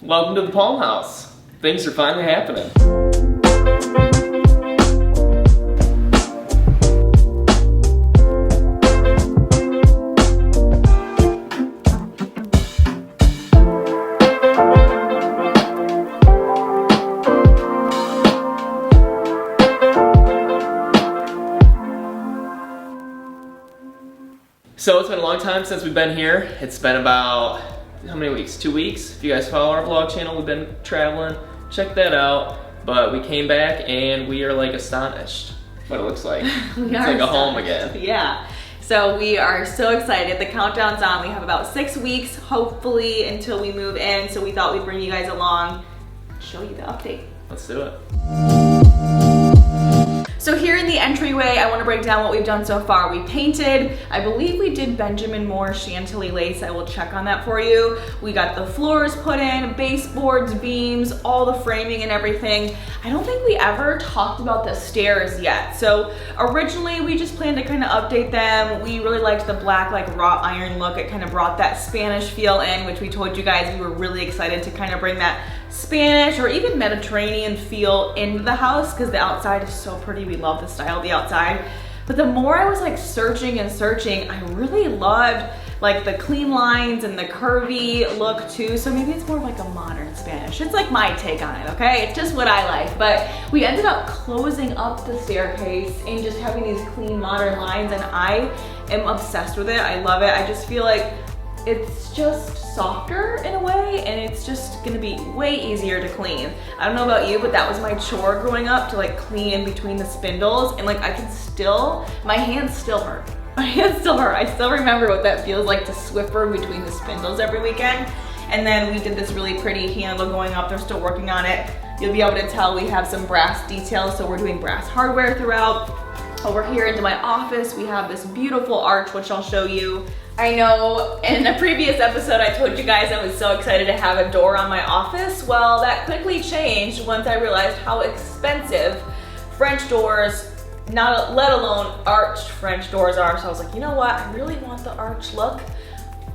Welcome to the Palm House. Things are finally happening. So it's been a long time since we've been here. It's been about, how many weeks? 2 weeks? If you guys follow our vlog channel, we've been traveling. Check that out. But we came back and we are like astonished what it looks like. It's like a home again. Yeah. So we are so excited. The countdown's on. We have about 6 weeks, hopefully, until we move in. So we thought we'd bring you guys along, show you the update. Let's do it. So here in the entryway, I want to break down what we've done so far. We painted, I believe we did Benjamin Moore Chantilly lace. I will check on that for you. We got the floors put in, baseboards, beams, all the framing and everything. I don't think we ever talked about the stairs yet. So originally we just planned to kind of update them. We really liked the black like wrought iron look. It kind of brought that Spanish feel in, which we told you guys we were really excited to kind of bring that Spanish or even Mediterranean feel into the house because the outside is so pretty. We love the style of the outside. But the more I was like searching and searching, I really loved like the clean lines and the curvy look too. So maybe it's more of like a modern Spanish. It's like my take on it, okay? It's just what I like. But we ended up closing up the staircase and just having these clean modern lines, and I am obsessed with it. I love it. I just feel like it's just softer in a way, and it's just gonna be way easier to clean. I don't know about you, but that was my chore growing up, to like clean in between the spindles, and like I can still, my hands still hurt. My hands still hurt. I still remember what that feels like to swiffer between the spindles every weekend. And then we did this really pretty handle going up. They're still working on it. You'll be able to tell we have some brass details, so we're doing brass hardware throughout. Over here into my office, we have this beautiful arch, which I'll show you. I know in a previous episode I told you guys I was so excited to have a door on my office. Well, that quickly changed once I realized how expensive French doors, let alone arched French doors are. So I was like, you know what? I really want the arch look.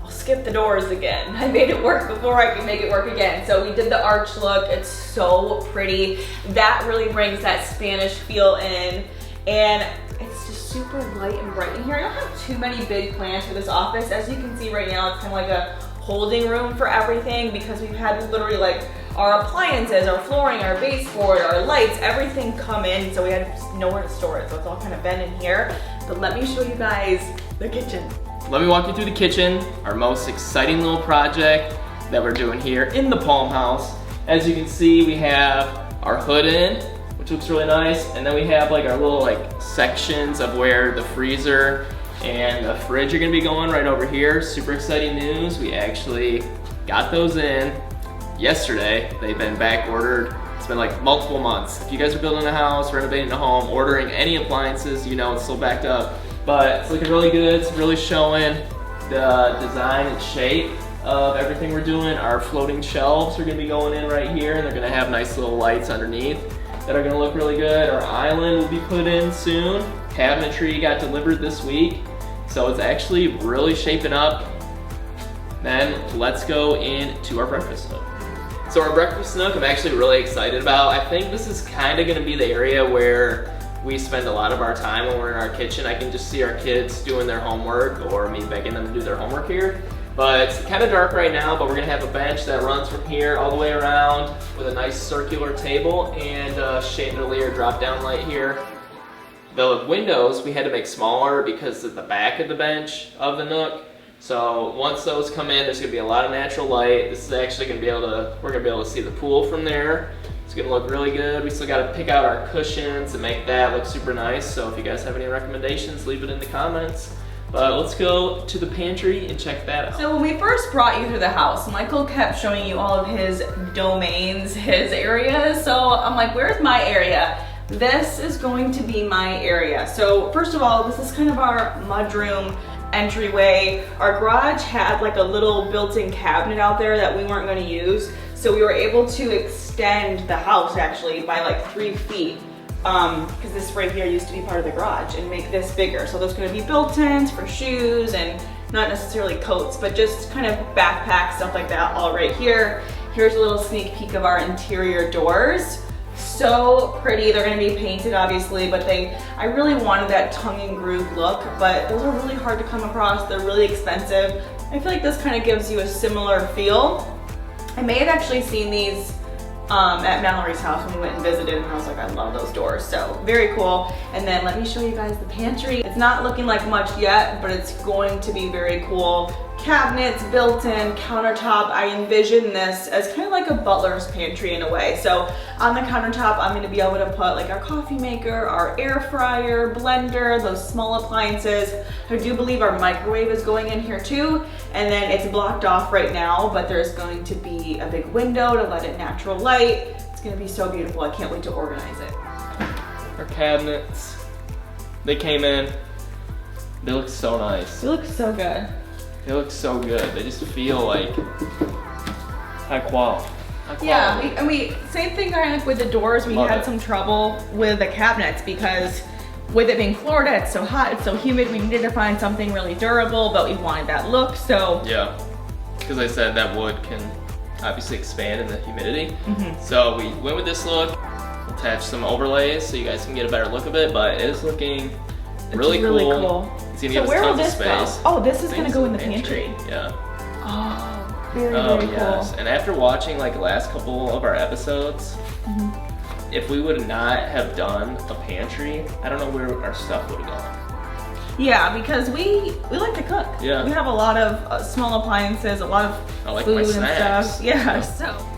I'll skip the doors again. I made it work before I could make it work again. So we did the arch look. It's so pretty. That really brings that Spanish feel in. And it's just super light and bright in here. I don't have too many big plans for this office. As you can see right now, it's kind of like a holding room for everything because we've had literally like our appliances, our flooring, our baseboard, our lights, everything come in. So we had nowhere to store it. So it's all kind of been in here. But let me show you guys the kitchen. Let me walk you through the kitchen, our most exciting little project that we're doing here in the Palm House. As you can see, we have our hood in, which looks really nice, and then we have like our little like sections of where the freezer and the fridge are gonna be going right over here. Super exciting news, we actually got those in yesterday. They've been back ordered. It's been like multiple months. If you guys are building a house, renovating a home, ordering any appliances, you know it's still backed up, but it's looking really good. It's really showing the design and shape of everything we're doing. Our floating shelves are gonna be going in right here, and they're gonna have nice little lights underneath that are gonna look really good. Our island will be put in soon. Cabinetry got delivered this week. So it's actually really shaping up. Then let's go into our breakfast nook. So our breakfast nook I'm actually really excited about. I think this is kind of gonna be the area where we spend a lot of our time when we're in our kitchen. I can just see our kids doing their homework or me begging them to do their homework here. But it's kind of dark right now, but we're gonna have a bench that runs from here all the way around with a nice circular table and a chandelier drop down light here. The windows we had to make smaller because of the back of the bench of the nook. So once those come in, there's gonna be a lot of natural light. This is actually gonna be we're gonna be able to see the pool from there. It's gonna look really good. We still gotta pick out our cushions and make that look super nice. So if you guys have any recommendations, leave it in the comments. But let's go to the pantry and check that out. So when we first brought you through the house, Michael kept showing you all of his domains, his areas. So I'm like, where's my area? This is going to be my area. So first of all, this is kind of our mudroom entryway. Our garage had like a little built-in cabinet out there that we weren't going to use. So we were able to extend the house actually by like 3 feet. Because this right here used to be part of the garage, and make this bigger. So there's gonna be built-ins for shoes and not necessarily coats, but just kind of backpacks, stuff like that all right here. Here's a little sneak peek of our interior doors. So pretty. They're gonna be painted obviously, but I really wanted that tongue and groove look, but those are really hard to come across. They're really expensive. I feel like this kind of gives you a similar feel. I may have actually seen these at Mallory's house when we went and visited, and I was like, I love those doors. So very cool. And then let me show you guys the pantry. It's not looking like much yet, but it's going to be very cool. Cabinets, built-in, countertop. I envision this as kind of like a butler's pantry in a way. So on the countertop, I'm gonna be able to put like our coffee maker, our air fryer, blender, those small appliances. I do believe our microwave is going in here too. And then it's blocked off right now, but there's going to be a big window to let in natural light. It's gonna be so beautiful. I can't wait to organize it. Our cabinets, they came in. They look so nice. They look so good. They look so good. They just feel like high quality. Yeah, same thing kind of like with the doors. We Love had it. some trouble with the cabinets because with it being Florida, it's so hot, it's so humid. We needed to find something really durable, but we wanted that look. So yeah, because I said that wood can obviously expand in the humidity. So we went with this look. Attached some overlays so you guys can get a better look of it, but it is looking really cool. It's gonna give us tons of space. Oh, this is gonna go in the pantry. Yeah. Oh, very yes. cool. And after watching like the last couple of our episodes, if we would not have done a pantry, I don't know where our stuff would have gone. Yeah, because we like to cook. Yeah. We have a lot of small appliances, a lot of food my and snacks. stuff. Yeah.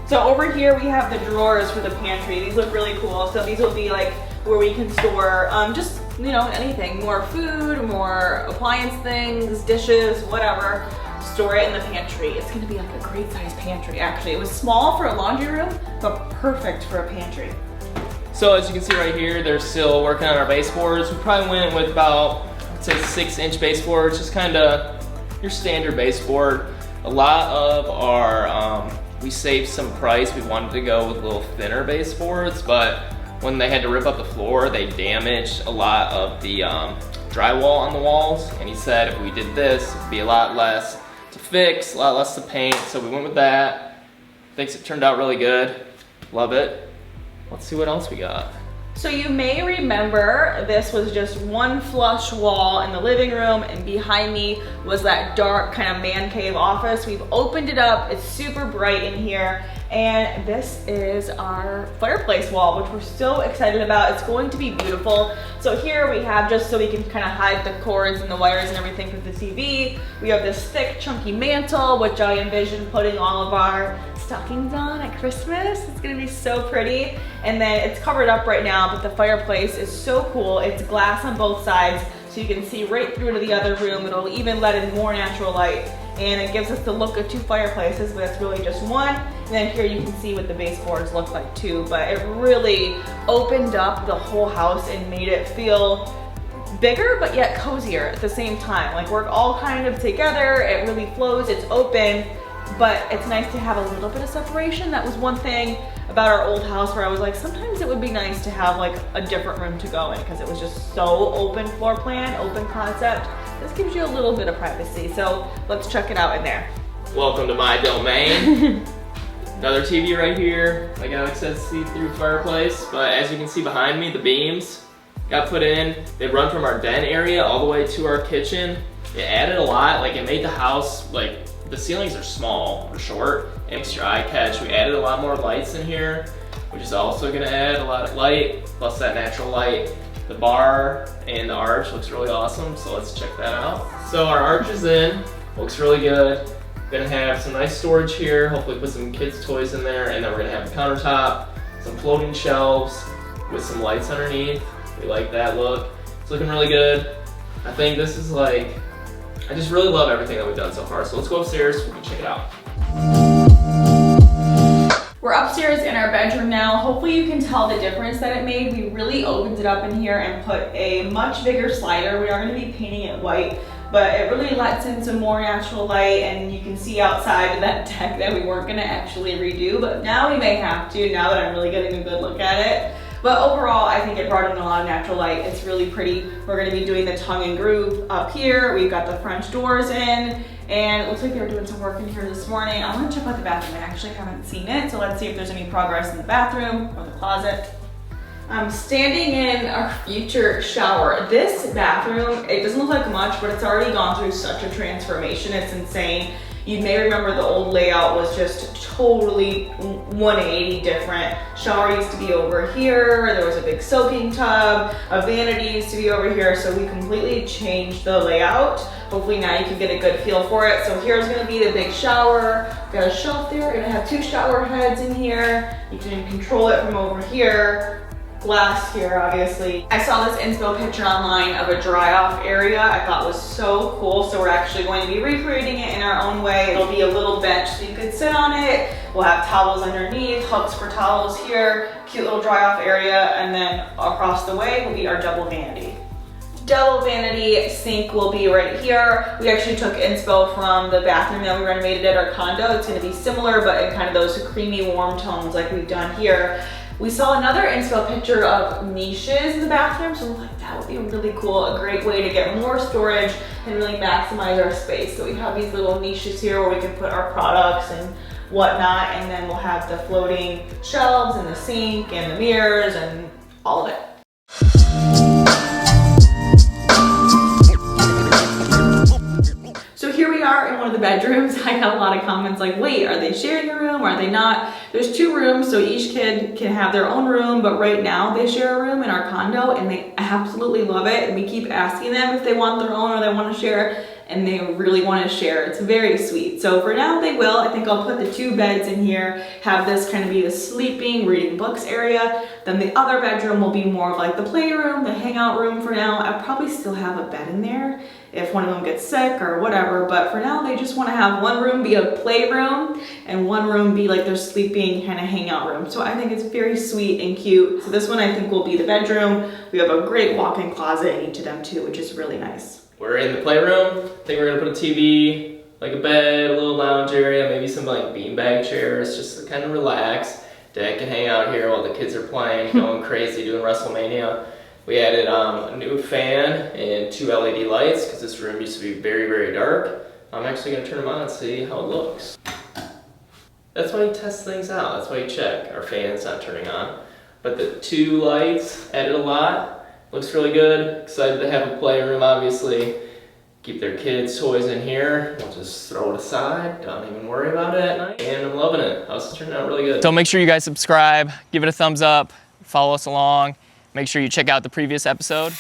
So over here we have the drawers for the pantry. These look really cool. So these will be like where we can store just, you know, anything, more food, more appliance things, dishes, whatever. Store it in the pantry. It's gonna be like a great size pantry actually. It was small for a laundry room, but perfect for a pantry. So as you can see right here, they're still working on our baseboards. We probably went with about, I'd say 6-inch baseboards, just kind of your standard baseboard. A lot of our, we saved some price. We wanted to go with a little thinner baseboards, but when they had to rip up the floor, they damaged a lot of the drywall on the walls. And he said if we did this, it'd be a lot less to fix, a lot less to paint. So we went with that. Thinks it turned out really good. Love it. Let's see what else we got. So you may remember this was just one flush wall in the living room, and behind me was that dark kind of man cave office. We've opened it up, it's super bright in here, and this is our fireplace wall, which we're so excited about. It's going to be beautiful. So here we have, just so we can kind of hide the cords and the wires and everything for the TV, we have this thick chunky mantle, which I envision putting all of our stockings on at Christmas. It's gonna be so pretty. And then it's covered up right now, but the fireplace is so cool. It's glass on both sides, so you can see right through to the other room. It'll even let in more natural light. And it gives us the look of two fireplaces, but it's really just one. And then here you can see what the baseboards look like too, but it really opened up the whole house and made it feel bigger, but yet cozier at the same time. Like we're all kind of together, it really flows, it's open, but it's nice to have a little bit of separation. That was one thing about our old house where I was like, sometimes it would be nice to have like a different room to go in because it was just so open floor plan, open concept. This gives you a little bit of privacy. So let's check it out in there. Welcome to my domain. Another TV right here. Like Alex said, see-through fireplace. But as you can see behind me, the beams got put in. They run from our den area all the way to our kitchen. It added a lot. Like it made the house, like the ceilings are small or short. It makes your eye catch. We added a lot more lights in here, which is also gonna add a lot of light, plus that natural light. The bar and the arch looks really awesome, so let's check that out. So our arch is in, looks really good. Gonna have some nice storage here, hopefully put some kids' toys in there, and then we're gonna have a countertop, some floating shelves with some lights underneath. We like that look. It's looking really good. I think this is like, I just really love everything that we've done so far. So let's go upstairs, we can check it out. We're upstairs in our bedroom now. Hopefully you can tell the difference that it made. We really opened it up in here and put a much bigger slider. We are gonna be painting it white, but it really lets in some more natural light, and you can see outside of that deck that we weren't gonna actually redo, but now we may have to, now that I'm really getting a good look at it. But overall, I think it brought in a lot of natural light. It's really pretty. We're gonna be doing the tongue and groove up here. We've got the French doors in, And it looks like they were doing some work in here this morning. I want to check out the bathroom. I actually haven't seen it, so let's see if there's any progress in the bathroom or the closet. I'm standing in our future shower. This bathroom, it doesn't look like much, but it's already gone through such a transformation. It's insane. You may remember the old layout was just totally 180 different. Shower used to be over here. There was a big soaking tub. A vanity used to be over here. So we completely changed the layout. Hopefully now you can get a good feel for it. So here's gonna be the big shower. Got a shelf there. Gonna have 2 shower heads in here. You can control it from over here. Glass here, obviously. I saw this inspo picture online of a dry off area. I thought was so cool. So we're actually going to be recreating it in our own way. It'll be a little bench so you could sit on it. We'll have towels underneath, hooks for towels here, cute little dry off area, and then across the way will be our double vanity. Double vanity sink will be right here. We actually took inspo from the bathroom that we renovated at our condo. It's gonna be similar, but in kind of those creamy warm tones like we've done here. We saw another inspo picture of niches in the bathroom, so we're like, that would be really cool, a great way to get more storage and really maximize our space. So we have these little niches here where we can put our products and whatnot, and then we'll have the floating shelves and the sink and the mirrors and all of it. So here we are in one of the bedrooms. I got a lot of comments like, wait, are they sharing a room? Are they not? There's 2 rooms, so each kid can have their own room, but right now they share a room in our condo and they absolutely love it. And we keep asking them if they want their own or they want to share, and they really want to share. It's very sweet. So for now they will. I think I'll put the 2 beds in here, have this kind of be the sleeping, reading books area. Then the other bedroom will be more of like the playroom, the hangout room for now. I'll probably still have a bed in there if one of them gets sick or whatever, but for now they just want to have one room be a playroom and one room be like their sleeping kind of hangout room. So I think it's very sweet and cute. So this one I think will be the bedroom. We have a great walk-in closet in each of them too, which is really nice. We're in the playroom. I think we're gonna put a TV, like a bed, a little lounge area, maybe some like beanbag chairs, just to kind of relax. Dad can hang out here while the kids are playing, going crazy, doing WrestleMania. We added a new fan and 2 LED lights because this room used to be very, very dark. I'm actually gonna turn them on and see how it looks. That's why you test things out. That's why you check. Our fan's not turning on. But the 2 lights added a lot. Looks really good. Excited to have a playroom, obviously. Keep their kids' toys in here. We'll just throw it aside. Don't even worry about it at night. And I'm loving it. House is turning out really good. So make sure you guys subscribe, give it a thumbs up, follow us along. Make sure you check out the previous episode.